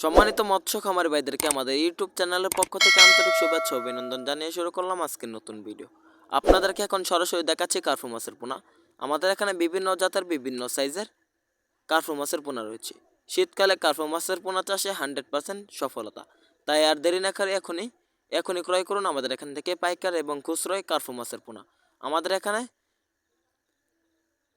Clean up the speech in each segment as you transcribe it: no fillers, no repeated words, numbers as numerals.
সম্মানিত মৎস্য খামারি ভাইদেরকে আমাদের ইউটিউব চ্যানেলের পক্ষ থেকে আন্তরিক শুভেচ্ছা অভিনন্দন জানিয়ে শুরু করলাম আজকের নতুন ভিডিও। আপনাদেরকে এখন সরাসরি দেখাচ্ছি কার্পু মাছের পোনা। আমাদের এখানে বিভিন্ন জাতের বিভিন্ন সাইজের কার্পু মাছের পোনা রয়েছে। শীতকালে কার্পু মাছের পোনা চাষে 100% সফলতা। তাই আর দেরি না করে এখনই ক্রয় করুন আমাদের এখান থেকে পাইকার এবং খুচরোয় কার্পু মাছের পোনা। আমাদের এখানে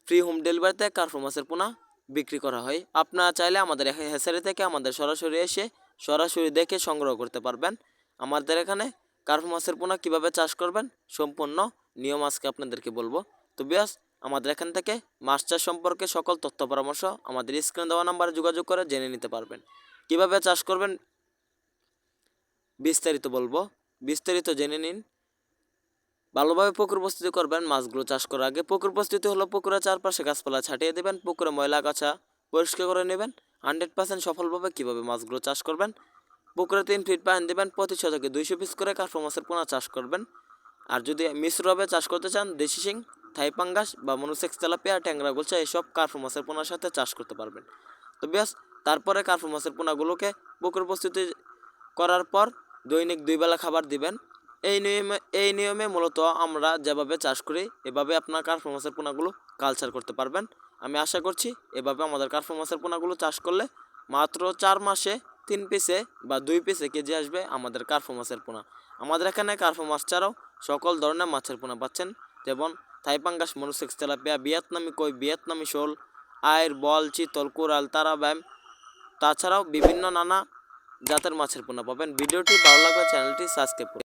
ফ্রি হোম ডেলিভারিতে কার্পু মাছের পোনা বিক্রি করা হয়। আপনারা চাইলে আমাদের হ্যাচারি থেকে আমাদের সরাসরি এসে সরাসরি দেখে সংগ্রহ করতে পারবেন। আমাদের এখানে কার্পু মাছের পোনা কীভাবে চাষ করবেন সম্পূর্ণ নিয়ম আজকে আপনাদেরকে বলবো। তো বিয়াস, আমাদের এখান থেকে মাছ চাষ সম্পর্কে সকল তথ্য পরামর্শ আমাদের স্ক্রিনে দেওয়া নাম্বারে যোগাযোগ করে জেনে নিতে পারবেন। কীভাবে চাষ করবেন বিস্তারিত বলবো, বিস্তারিত জেনে নিন। ভালোভাবে পুকুর প্রস্তুতি করবেন। মাছগুলো চাষ করার আগে পুকুর প্রস্তুতি হলো পুকুরের চারপাশে গাছপালা ছাটিয়ে দেবেন, পুকুরে ময়লা আগাছা পরিষ্কার করে নেবেন। 100% সফলভাবে কীভাবে মাছগুলো চাষ করবেন, পুকুরে 3 ফিট পানি দেবেন, প্রতি শতকে 200 পিস করে কার্পু মাছের পোনা চাষ করবেন। আর যদি মিশ্রভাবে চাষ করতে চান দেশি শিং, থাই পাঙ্গাস বা মনোসেক্স তেলাপিয়া, ট্যাংরা গোলচা এইসব কার্পু মাছের পোনার সাথে চাষ করতে পারবেন। তো ব্যাস, তারপরে কার্পু মাছের পোনাগুলোকে পুকুর প্রস্তুতি করার পর দৈনিক 2 বেলা খাবার দিবেন। এই নিয়মে মূলত আমরা যেভাবে চাষ করি এভাবে আপনার কার্পু মাছের পোনাগুলো কালচার করতে পারবেন। আমি আশা করছি এভাবে আমাদের কার্পু মাছের পোনাগুলো চাষ করলে মাত্র 4 মাসে 3 পিসে বা 2 পিসে কেজি আসবে আমাদের কার্পু মাছের পোনা। আমাদের এখানে কার্পু মাছ ছাড়াও সকল ধরনের মাছের পোনা পাচ্ছেন, যেমন থাই পাঙ্গাস, মনোসেক্স তেলাপিয়া, ভিয়েতনামি কই, ভিয়েতনামি শোল, আইর, বল, চিতল, কোরাল, তারা, ব্যাম, তাছাড়াও বিভিন্ন নানা জাতের মাছের পোনা পাবেন। ভিডিওটি ভালো লাগলে চ্যানেলটি সাবস্ক্রাইব করুন।